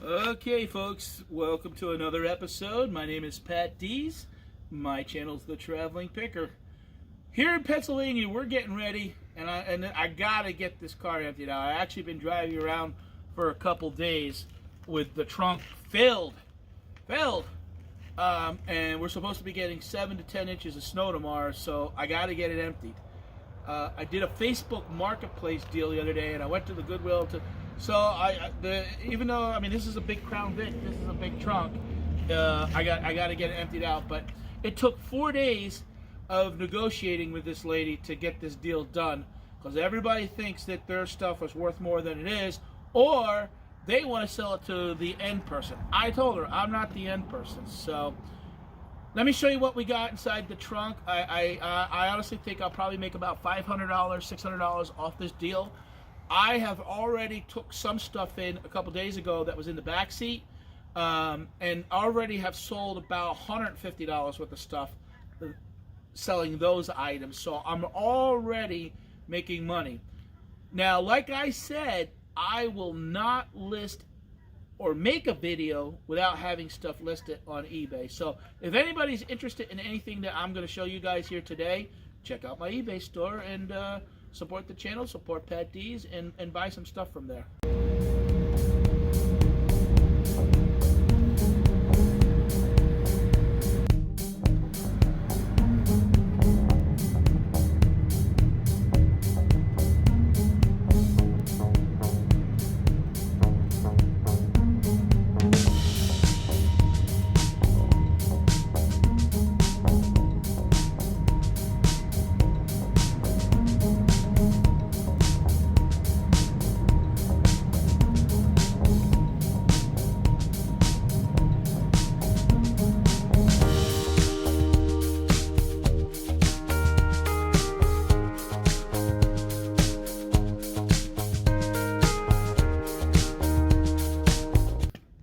Okay, folks, welcome to another episode. My name is Patdees. My channel's The Traveling Picker. Here in Pennsylvania, we're getting ready, and I gotta get this car emptied out. I've actually been driving around for a couple days with the trunk filled. And we're supposed to be getting 7 to 10 inches of snow tomorrow, so I gotta get it emptied. I did a Facebook Marketplace deal the other day, and I went to the Goodwill to. So even though this is a big Crown Vic, this is a big trunk, I got to get it emptied out. But it took 4 days of negotiating with this lady to get this deal done, because everybody thinks that their stuff is worth more than it is, or they want to sell it to the end person. I told her I'm not the end person, so. Let me show you what we got inside the trunk. I honestly think I'll probably make about $500, $600 off this deal. I have already took some stuff in a couple days ago that was in the back seat, and already have sold about $150 worth of stuff selling those items. So I'm already making money. Now, like I said, I will not list or make a video without having stuff listed on eBay. So if anybody's interested in anything that I'm going to show you guys here today, check out my eBay store and support the channel, support Patdees, and buy some stuff from there.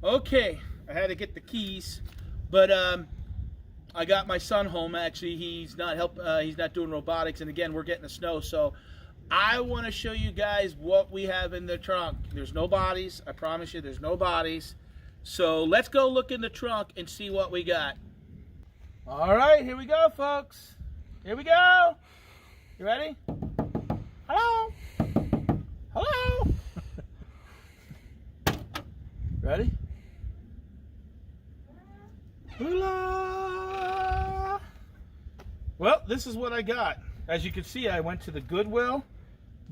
Okay, I had to get the keys, but I got my son home. Actually, he's not doing robotics, and again, we're getting the snow, so I want to show you guys what we have in the trunk. There's no bodies. I promise you, there's no bodies. So let's go look in the trunk and see what we got. All right, here we go, folks. Here we go. You ready? Hello. Hello. Ready? Hola. Well, this is what I got. As you can see, I went to the Goodwill,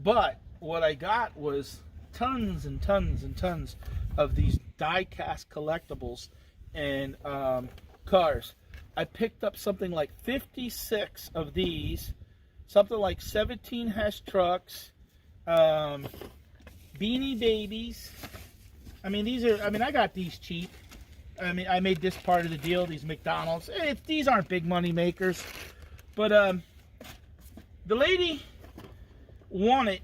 but what I got was tons and tons and tons of these die-cast collectibles and cars. I picked up something like 56 of these, something like 17 Hess trucks, Beanie Babies. I got these cheap. I made this part of the deal, these McDonald's. These aren't big money makers. But the lady wanted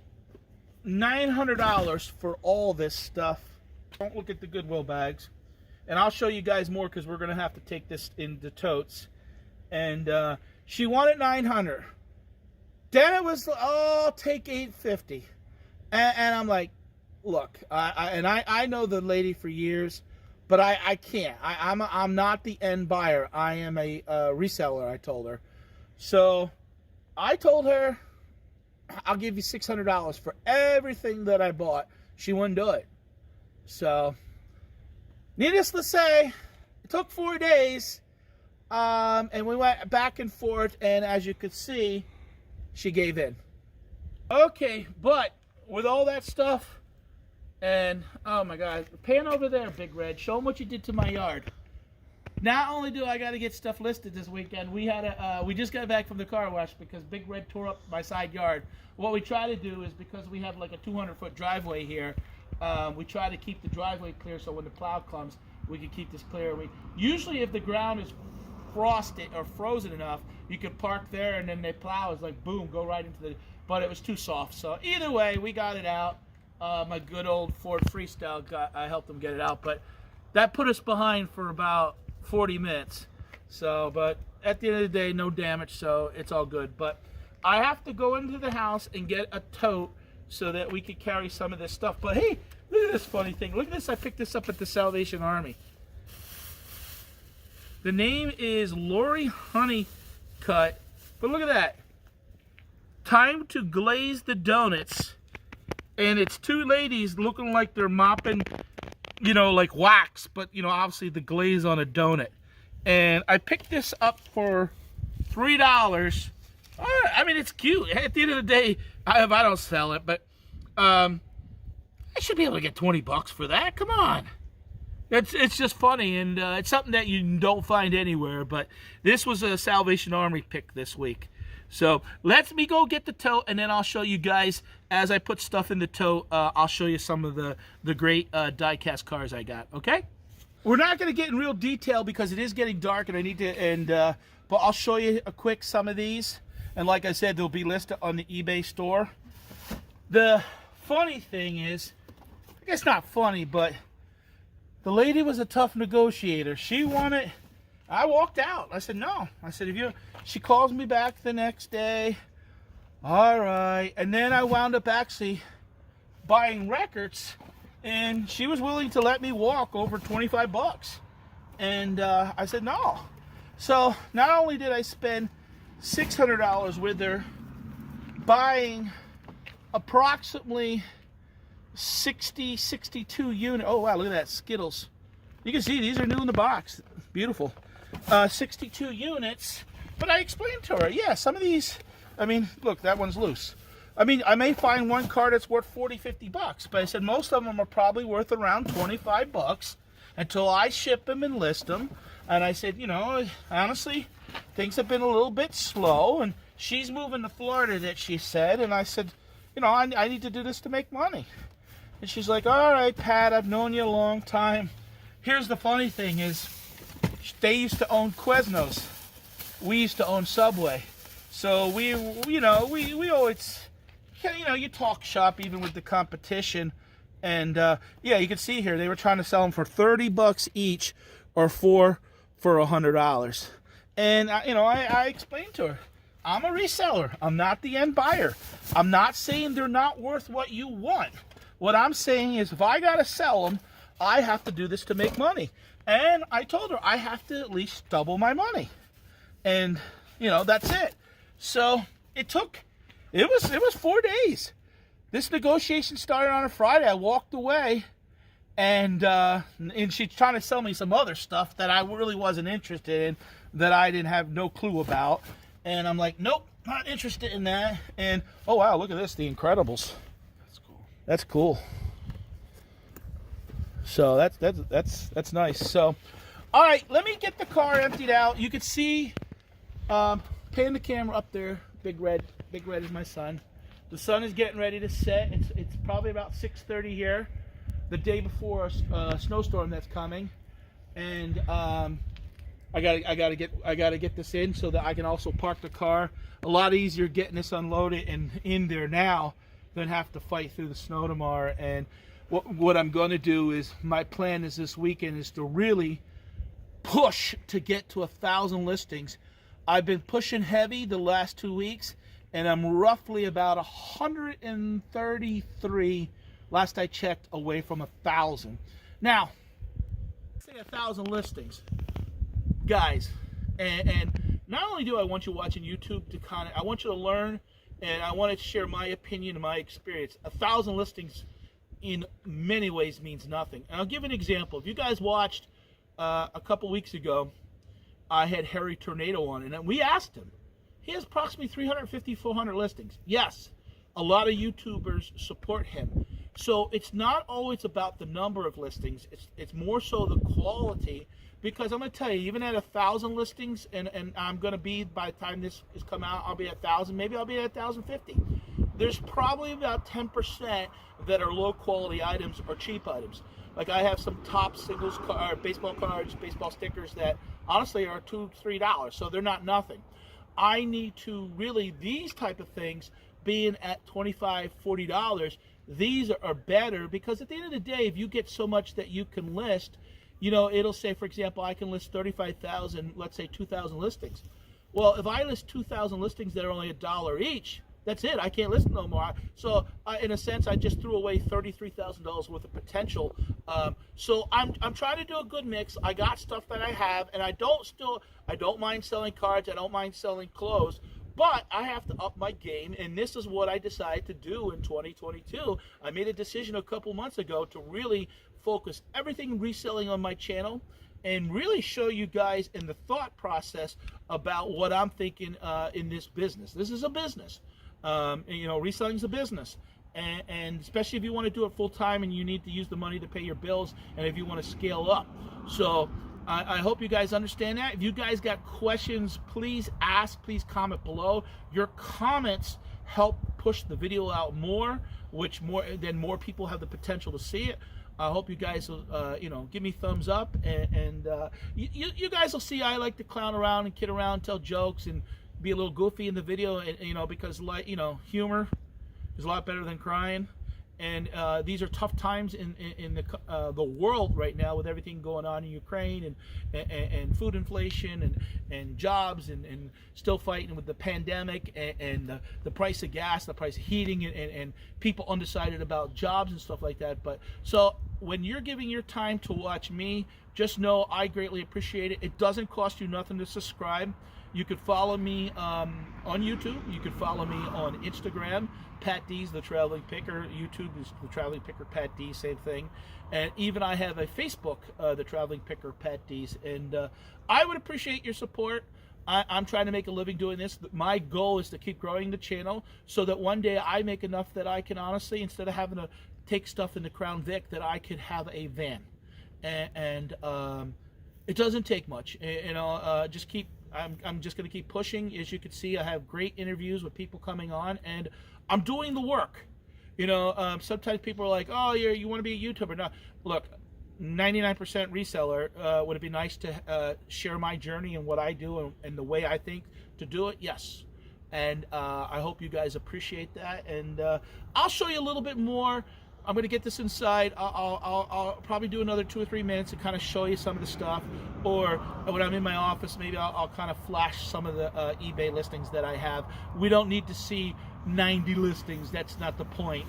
$900 for all this stuff. Don't look at the Goodwill bags. And I'll show you guys more because we're going to have to take this in the totes. And she wanted $900. Then it was, oh, take $850. And I'm like, look, I know the lady for years, but I can't. I'm not the end buyer. I am a reseller, I told her. So I told her, I'll give you $600 for everything that I bought. She wouldn't do it. So, needless to say, it took 4 days, and we went back and forth, and as you could see, she gave in. Okay, but with all that stuff, and oh my God, pan over there, Big Red. Show them what you did to my yard. Not only do I got to get stuff listed this weekend, we just got back from the car wash because Big Red tore up my side yard. What we try to do is, because we have like a 200-foot driveway here, we try to keep the driveway clear so when the plow comes, we can keep this clear. Usually if the ground is frosted or frozen enough, you can park there and then the plow is like, boom, go right into the, but it was too soft. So either way, we got it out. My good old Ford Freestyle, I helped them get it out, but that put us behind for about 40 minutes. So, but at the end of the day, no damage, so it's all good. But I have to go into the house and get a tote so that we could carry some of this stuff. But hey, Look at this funny thing. Look at this. I picked this up at the Salvation Army. The name is Lori Honeycutt. But look at that. Time to glaze the donuts. And it's two ladies looking like they're mopping, you know, like wax. But, you know, obviously the glaze on a donut. And I picked this up for $3. I mean, it's cute. At the end of the day, I don't sell it. But I should be able to get 20 bucks for that. Come on. It's just funny, and it's something that you don't find anywhere, but this was a Salvation Army pick this week. So let me go get the tote, and then I'll show you guys, as I put stuff in the tote, I'll show you some of the great die-cast cars I got, okay? We're not going to get in real detail because it is getting dark, and I need to, but I'll show you a quick some of these, and like I said, they'll be listed on the eBay store. The funny thing is, I guess not funny, but the lady was a tough negotiator. She wanted, I walked out. I said, no. I said, she calls me back the next day. All right. And then I wound up actually buying records, and she was willing to let me walk over 25 bucks. And I said, no. So not only did I spend $600 with her buying approximately 62 units. Oh wow, look at that, Skittles. You can see these are new in the box. Beautiful. 62 units. But I explained to her, yeah, some of these, I mean, look, that one's loose. I mean, I may find one car that's worth 40, 50 bucks, but I said most of them are probably worth around 25 bucks until I ship them and list them. And I said, you know, honestly, things have been a little bit slow, and she's moving to Florida, that she said, and I said, you know, I need to do this to make money. And she's like, all right, Pat, I've known you a long time. Here's the funny thing is, they used to own Quiznos. We used to own Subway. So we always, you know, you talk shop even with the competition. And yeah, you can see here, they were trying to sell them for 30 bucks each or four for $100. And, you know, I explained to her, I'm a reseller. I'm not the end buyer. I'm not saying they're not worth what you want. What I'm saying is if I got to sell them, I have to do this to make money. And I told her I have to at least double my money. And, you know, that's it. So it was 4 days. This negotiation started on a Friday. I walked away, and she's trying to sell me some other stuff that I really wasn't interested in, that I didn't have no clue about. And I'm like, nope, not interested in that. And, oh, wow, look at this, The Incredibles. That's cool. So that's nice. So, all right, let me get the car emptied out. You can see, pan the camera up there. Big Red is my son. The sun is getting ready to set. It's probably about 6:30 here, the day before a snowstorm that's coming, and I gotta get this in so that I can also park the car. A lot easier getting this unloaded and in there now than have to fight through the snow tomorrow. And what I'm going to do is, my plan is this weekend is to really push to get to 1,000 listings. I've been pushing heavy the last 2 weeks, and I'm roughly about 133, last I checked, away from 1,000. Now, say 1,000 listings, guys, and not only do I want you watching YouTube to I want you to learn, and I want to share my opinion and my experience. 1,000 listings in many ways means nothing. And I'll give an example. If you guys watched a couple weeks ago, I had Harry Tornado on, and we asked him. He has approximately 350, 400 listings. Yes, a lot of YouTubers support him. So it's not always about the number of listings. It's more so the quality. Because I'm going to tell you, even at 1,000 listings, and I'm going to be, by the time this is come out, I'll be at 1,000, maybe I'll be at 1,050. There's probably about 10% that are low quality items or cheap items. Like I have some top singles baseball cards, baseball stickers that honestly are $2, $3, so they're not nothing. I need to really, these type of things being at $25, $40, these are better, because at the end of the day, if you get so much that you can list, you know, it'll say, for example, I can list 35,000, let's say 2,000 listings. Well, if I list 2,000 listings that are only $1 each, That's it. I can't list no more. So, in a sense, I just threw away $33,000 worth of potential. So I'm trying to do a good mix. I got stuff that I have, and I don't mind selling cards. I don't mind selling clothes. But I have to up my game, and this is what I decided to do in 2022. I made a decision a couple months ago to really focus everything reselling on my channel and really show you guys in the thought process about what I'm thinking in this business. This is a business. Reselling is a business. And especially if you want to do it full time and you need to use the money to pay your bills and if you want to scale up. So I hope you guys understand that. If you guys got questions, please ask, please comment below. Your comments help push the video out more, which more people have the potential to see it. I hope you guys will, give me thumbs up, and you guys will see I like to clown around and kid around, tell jokes, and be a little goofy in the video, and because humor is a lot better than crying. And these are tough times in the world right now with everything going on in Ukraine and food inflation and jobs and still fighting with the pandemic and the price of gas, the price of heating, and people undecided about jobs and stuff like that. But so when you're giving your time to watch me, just know I greatly appreciate it. It doesn't cost you nothing to subscribe. You could follow me on YouTube. You could follow me on Instagram, Patdees, the Traveling Picker. YouTube is the Traveling Picker, Patdees, same thing. And even I have a Facebook, the Traveling Picker, Patdees. And I would appreciate your support. I'm trying to make a living doing this. My goal is to keep growing the channel so that one day I make enough that I can honestly, instead of having to take stuff in the Crown Vic, that I could have a van. And it doesn't take much. Just keep. I'm just going to keep pushing. As you can see, I have great interviews with people coming on, and I'm doing the work. Sometimes people are like, "Oh, you want to be a YouTuber?" No, look, 99% reseller. Would it be nice to share my journey and what I do and the way I think to do it? Yes. And I hope you guys appreciate that. And I'll show you a little bit more. I'm going to get this inside. I'll probably do another 2 or 3 minutes and kind of show you some of the stuff. Or when I'm in my office, maybe I'll kind of flash some of the eBay listings that I have. We don't need to see 90 listings. That's not the point.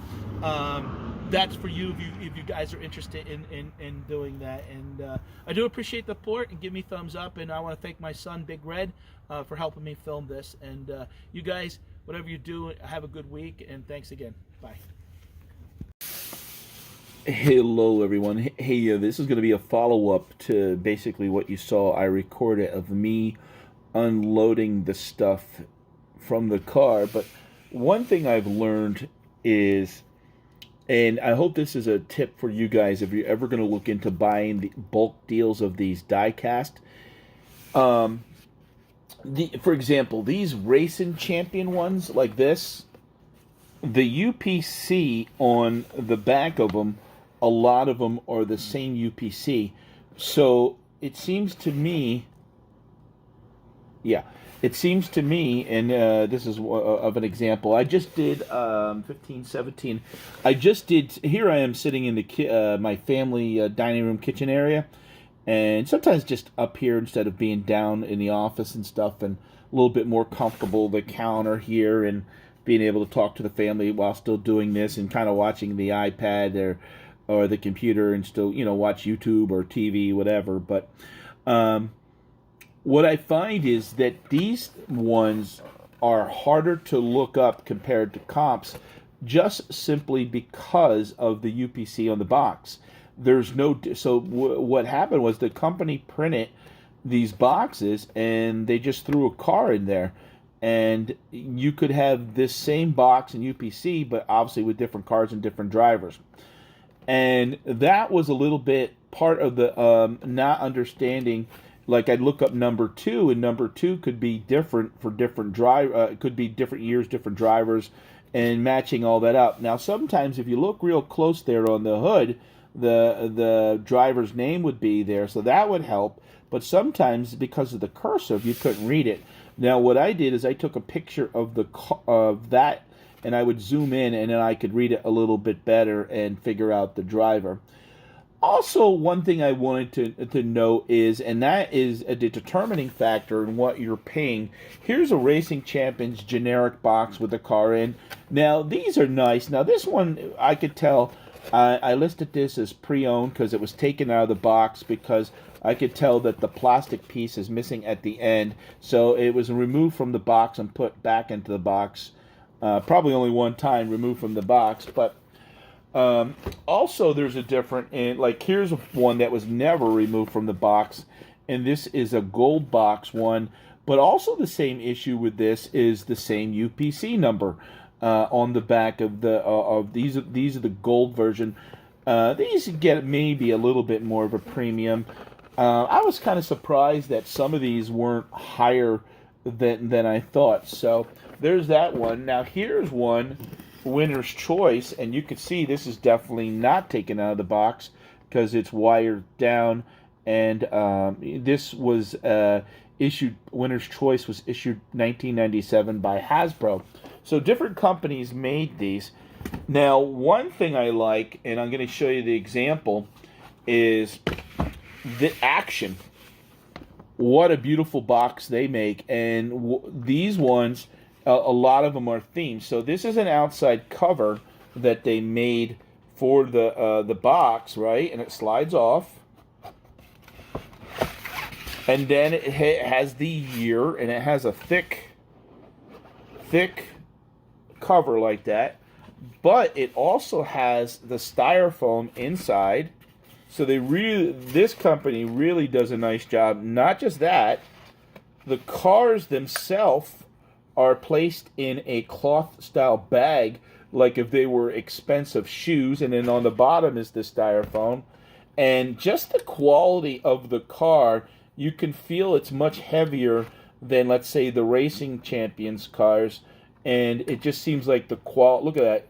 That's for you if you guys are interested in doing that. And I do appreciate the support, and give me thumbs up. And I want to thank my son, Big Red, for helping me film this. And you guys, whatever you do, have a good week. And thanks again. Bye. Hello everyone. Hey, this is going to be a follow-up to basically what you saw I recorded of me unloading the stuff from the car. But one thing I've learned is, and I hope this is a tip for you guys if you're ever going to look into buying the bulk deals of these die-cast. For example, these Racing Champion ones like this, the UPC on the back of them, a lot of them are the same UPC. So it seems to me, and this is of an example. I just did 15, 17. Here I am sitting in the my family dining room kitchen area. And sometimes just up here instead of being down in the office and stuff, and a little bit more comfortable, the counter here, and being able to talk to the family while still doing this and kind of watching the iPad or the computer and still, watch YouTube or TV, whatever. But what I find is that these ones are harder to look up compared to comps, just simply because of the UPC on the box. What happened was the company printed these boxes and they just threw a car in there. And you could have this same box in UPC, but obviously with different cars and different drivers. And that was a little bit part of the not understanding. Like I'd look up number 2, and number 2 could be different for different could be different years, different drivers, and matching all that up. Now sometimes if you look real close there on the hood, the driver's name would be there, so that would help. But sometimes because of the cursive, you couldn't read it. Now what I did is I took a picture of that, and I would zoom in, and then I could read it a little bit better and figure out the driver. Also, one thing I wanted to note is, and that is a determining factor in what you're paying. Here's a Racing Champions generic box with the car in. Now, these are nice. Now, this one, I could tell, I listed this as pre-owned because it was taken out of the box because I could tell that the plastic piece is missing at the end. So it was removed from the box and put back into the box. Probably only one time removed from the box, but also there's a different, and like here's one that was never removed from the box, and this is a gold box one, but also the same issue with this is the same UPC number on the back of the of these are the gold version. These get maybe a little bit more of a premium. I was kind of surprised that some of these weren't higher than I thought. So there's that one. Now here's one, Winner's Choice, and you can see this is definitely not taken out of the box because it's wired down, and this was issued, Winner's Choice was issued 1997 by Hasbro. So different companies made these. Now one thing I like, and I'm going to show you the example, is the Action. What a beautiful box they make, and these ones, a lot of them are themed. So this is an outside cover that they made for the box, right? And it slides off, and then it has the year, and it has a thick cover like that. But it also has the styrofoam inside. So this company really does a nice job. Not just that, the cars themselves are placed in a cloth style bag, like if they were expensive shoes, and then on the bottom is the styrofoam. And just the quality of the car, you can feel it's much heavier than, let's say, the Racing Champions cars, and it just seems like the quality. Look at that,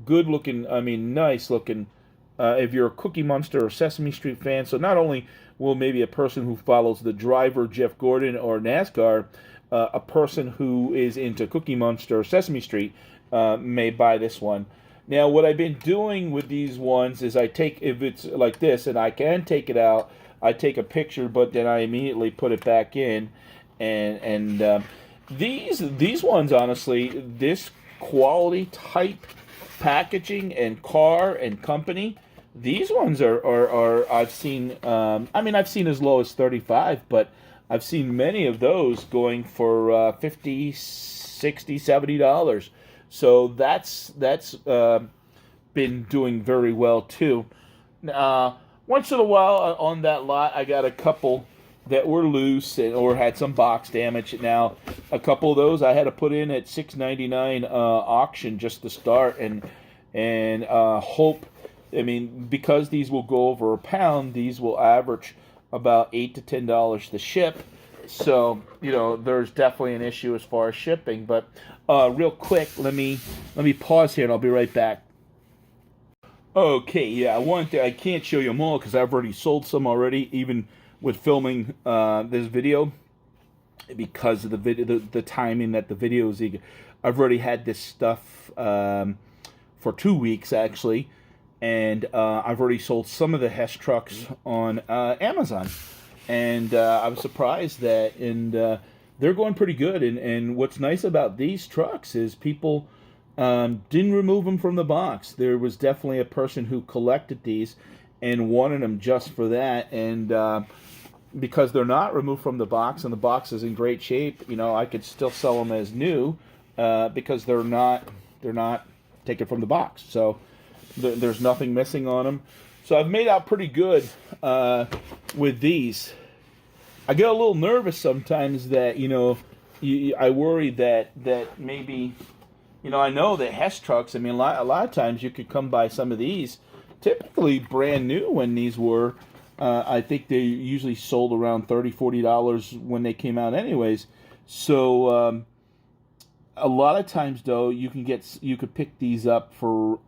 good looking, I mean nice looking. If you're a Cookie Monster or Sesame Street fan, so not only will maybe a person who follows the driver, Jeff Gordon, or NASCAR, a person who is into Cookie Monster or Sesame Street may buy this one. Now, what I've been doing with these ones is I take, if it's like this, and I can take it out, I take a picture, but then I immediately put it back in. And these ones, honestly, this quality type packaging and car and company, these ones are I've seen, I mean, I've seen as low as 35, but I've seen many of those going for $50, $60, $70. So that's been doing very well too. Once in a while on that lot, I got a couple that were loose or had some box damage. Now, a couple of those I had to put in at $6.99 auction just to start, and hope. I mean, because these will go over £1, these will average about $8 to $10 to ship. So, you know, there's definitely an issue as far as shipping. But real quick, let me pause here and I'll be right back. Okay, yeah, I can't show you them all because I've already sold some already, even with filming this video, because of the timing that the video is. I've already had this stuff for 2 weeks actually, and I've already sold some of the Hess trucks on Amazon, and I was surprised that, and they're going pretty good. And what's nice about these trucks is people didn't remove them from the box. There was definitely a person who collected these and wanted them just for that, and because they're not removed from the box and the box is in great shape, you know, I could still sell them as new because they're not taken from the box. So there's nothing missing on them. So I've made out pretty good with these. I get a little nervous sometimes that, you know, I worry that maybe, you know, I know that Hess trucks, I mean, a lot of times you could come by some of these, typically brand new when these were. I think they usually sold around $30, $40 when they came out anyways. So a lot of times, though, you could pick these up for,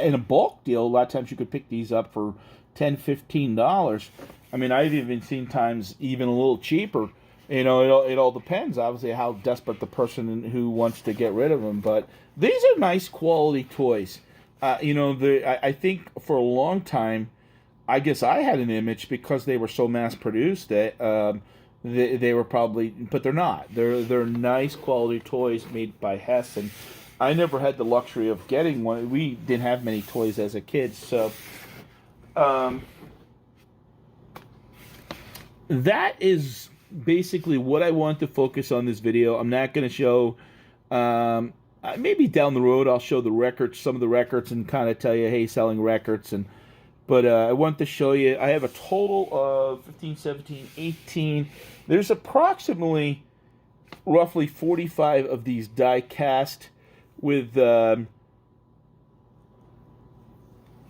in a bulk deal, a lot of times you could pick these up for $10, $15. I mean, I've even seen times even a little cheaper. You know, it all depends, obviously, how desperate the person who wants to get rid of them. But these are nice quality toys. I think for a long time, I guess I had an image because they were so mass produced that they were probably, but they're not. They're nice quality toys made by Hess, and I never had the luxury of getting one. We didn't have many toys as a kid, so that is basically what I want to focus on this video. I'm not going to show. Maybe down the road I'll show the records, some of the records, and kind of tell you, hey, selling records. But I want to show you, I have a total of 15, 17, 18. There's approximately roughly 45 of these die cast with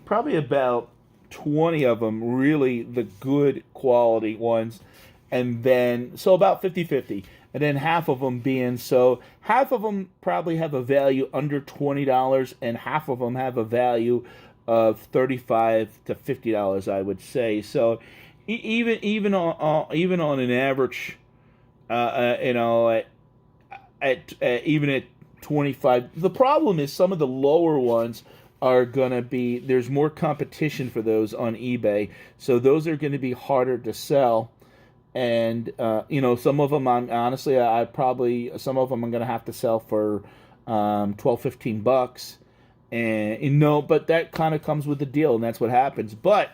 probably about 20 of them really the good quality ones. And then, so about 50-50. And then half of them being, so half of them probably have a value under $20, and half of them have a value of $35 to $50, I would say. So even on an average, even at 25, the problem is some of the lower ones are gonna be, there's more competition for those on eBay, so those are going to be harder to sell. And some of them, I probably, some of them I'm gonna have to sell for $12-15, and but that kind of comes with the deal, and that's what happens. But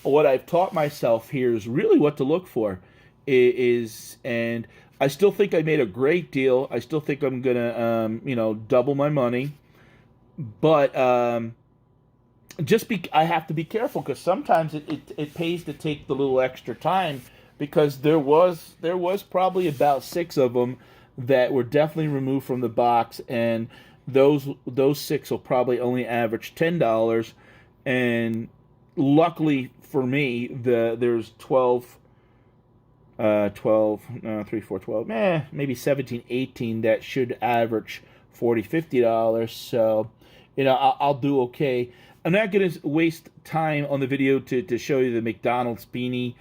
what I've taught myself here is really what to look for and I still think I made a great deal. I still think I'm gonna double my money, but I have to be careful, because sometimes it pays to take the little extra time, because there was probably about 6 of them that were definitely removed from the box, and those 6 will probably only average $10. And luckily for me, there's 12, 3, 4, 12, maybe 17, 18 that should average $40-50. So, I'll do okay. I'm not going to waste time on the video to show you the McDonald's Beanie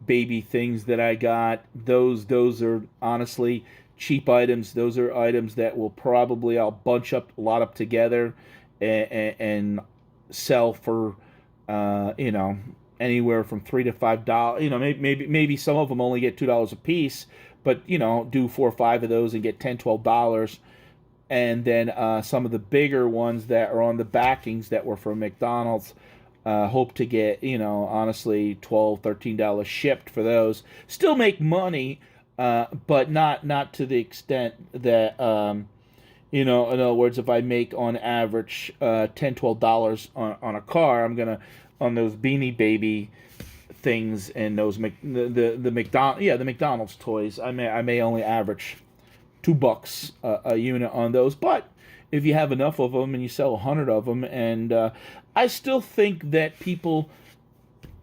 Baby things that I got. Those are honestly cheap items. Those are items that will probably, I'll bunch up a lot up together and sell for anywhere from $3 to $5. Maybe some of them only get $2 a piece, but do 4 or 5 of those and get $10-12. And then some of the bigger ones that are on the backings that were from McDonald's, hope to get, honestly, $12-13 shipped for those. Still make money, but not to the extent that, in other words, if I make on average $10-12 on a car, I'm gonna, on those Beanie Baby things and those the McDonald's toys, I may only average $2 a unit on those. But if you have enough of them and you sell 100 of them, and I still think that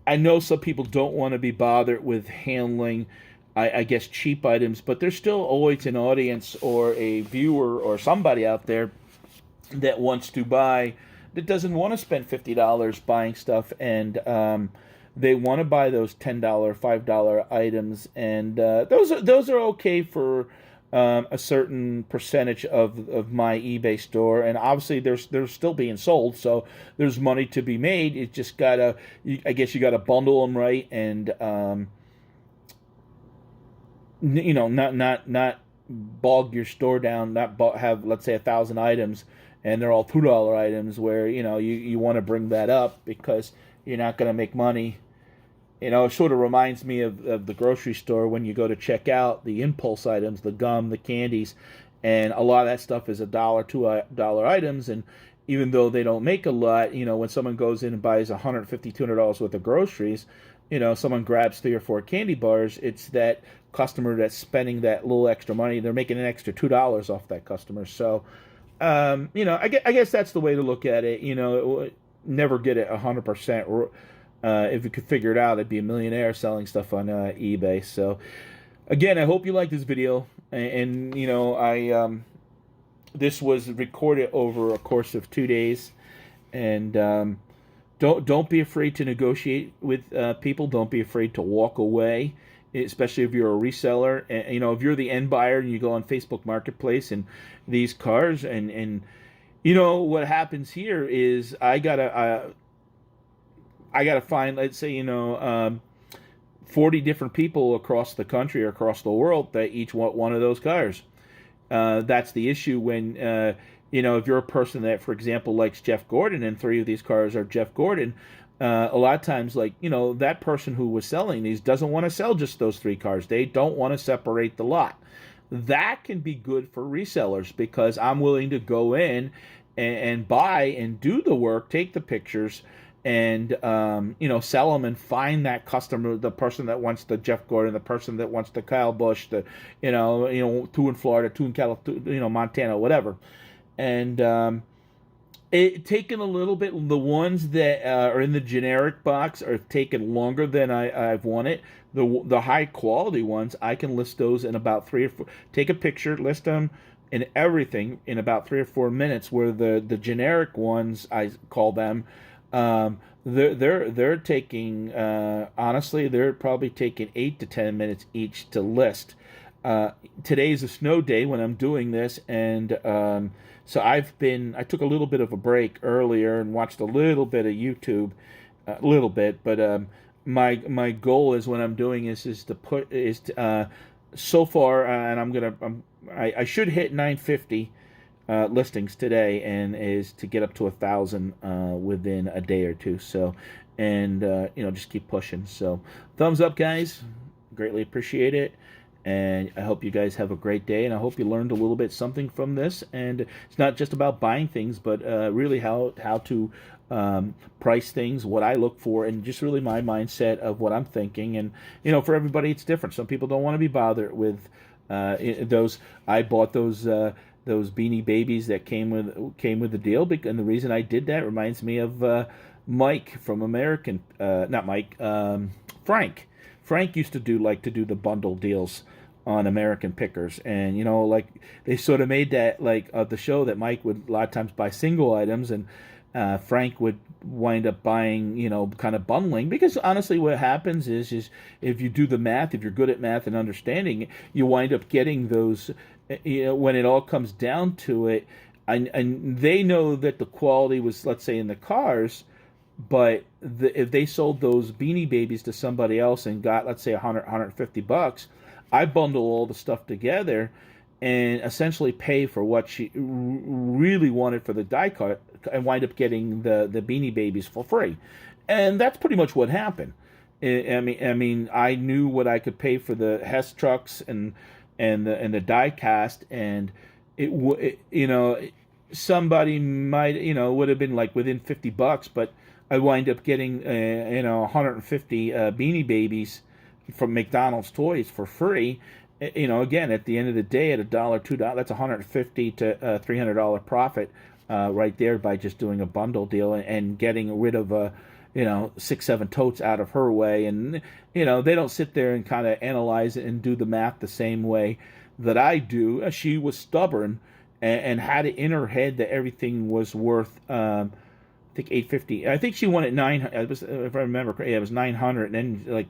I know some people don't want to be bothered with handling, I guess, cheap items, but there's still always an audience or a viewer or somebody out there that wants to buy, that doesn't want to spend $50 buying stuff, and they want to buy those $10, $5 items, and those are okay for a certain percentage of my eBay store, and obviously they're still being sold, so there's money to be made. It just gotta, I guess you gotta bundle them right, and not bog your store down, not have, let's say, 1,000 items and they're all $2 items, where you want to bring that up, because you're not going to make money. It sort of reminds me of the grocery store when you go to check out the impulse items, the gum, the candies, and a lot of that stuff is $1, $2 items, and even though they don't make a lot, when someone goes in and buys $150, $200 worth of groceries, someone grabs 3 or 4 candy bars, it's that customer that's spending that little extra money. They're making an extra $2 off that customer. So, I guess that's the way to look at it. Never get it 100%. If you could figure it out, I'd be a millionaire selling stuff on eBay. So, again, I hope you liked this video. And this was recorded over a course of 2 days. And don't be afraid to negotiate with people. Don't be afraid to walk away, especially if you're a reseller. And if you're the end buyer and you go on Facebook Marketplace and these cars, and You know what happens here is I gotta find, let's say, 40 different people across the country or across the world that each want one of those cars. That's the issue when, if you're a person that, for example, likes Jeff Gordon and 3 of these cars are Jeff Gordon, a lot of times, that person who was selling these doesn't want to sell just those 3 cars. They don't want to separate the lot. That can be good for resellers because I'm willing to go in and buy and do the work, take the pictures, and sell them and find that customer, the person that wants the Jeff Gordon, the person that wants the Kyle Busch, the 2 in Florida, 2 in California, Montana, whatever. And it taken a little bit. The ones that are in the generic box are taking longer than I've wanted. The high quality ones, I can list those in about 3 or 4. Take a picture, list them, and everything in about 3 or 4 minutes. Where the generic ones, I call them, they're taking honestly, they're probably taking 8 to 10 minutes each to list. Today's a snow day when I'm doing this, and so I took a little bit of a break earlier and watched a little bit of YouTube, but my goal is when I'm doing this is to so far, and I should hit 950 listings today, and is to get up to 1,000 within a day or two. So, and just keep pushing. So, thumbs up, guys. Greatly appreciate it. And I hope you guys have a great day, and I hope you learned a little bit something from this. And it's not just about buying things, but really how to price things, what I look for, and just really my mindset of what I'm thinking. And for everybody, it's different. Some people don't want to be bothered with those. I bought those Beanie Babies that came with the deal, and the reason I did that reminds me of Mike from American, not Mike, Frank. Frank used to do the bundle deals on American Pickers, and they sort of made that the show that Mike would a lot of times buy single items, and Frank would wind up buying kind of bundling, because honestly what happens is if you do the math, if you're good at math and understanding, you wind up getting those when it all comes down to it, and they know that the quality was, let's say, in the cars. But if they sold those Beanie Babies to somebody else and got, let's say, $150, I bundle all the stuff together and essentially pay for what she really wanted for the die cut, and wind up getting the Beanie Babies for free. And that's pretty much what happened. I knew what I could pay for the Hess trucks and the die cast, and somebody might would have been within $50, but I wind up getting 150 Beanie Babies from McDonald's Toys for free. Again, at the end of the day, at $1, $2, that's $150 to $300 profit right there by just doing a bundle deal and getting rid of 6-7 totes out of her way. And they don't sit there and kind of analyze it and do the math the same way that I do. She was stubborn and had it in her head that everything was worth I think $850. I think she won at $900. If I remember correctly, it was $900, and then I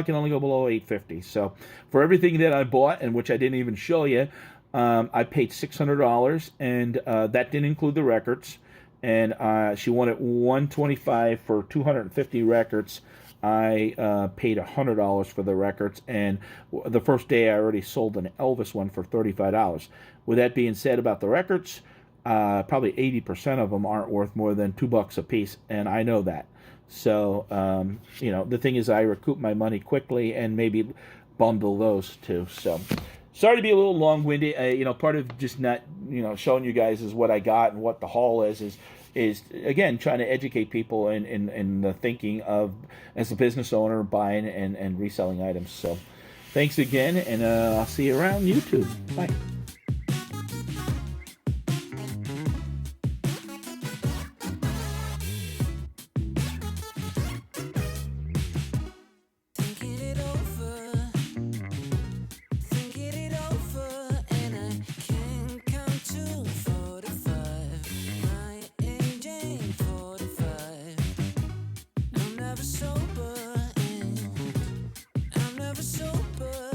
can only go below $850. So for everything that I bought, and which I didn't even show you, I paid $600, and that didn't include the records. And she won at $125 for 250 records. I paid $100 for the records, and the first day I already sold an Elvis one for $35. With that being said about the records, probably 80% of them aren't worth more than $2 a piece, and I know that. So, the thing is, I recoup my money quickly and maybe bundle those too. So, sorry to be a little long-winded. Part of just not, showing you guys is what I got and what the haul is again trying to educate people in the thinking of, as a business owner, buying and reselling items. So, thanks again, and I'll see you around YouTube. Bye. Sober,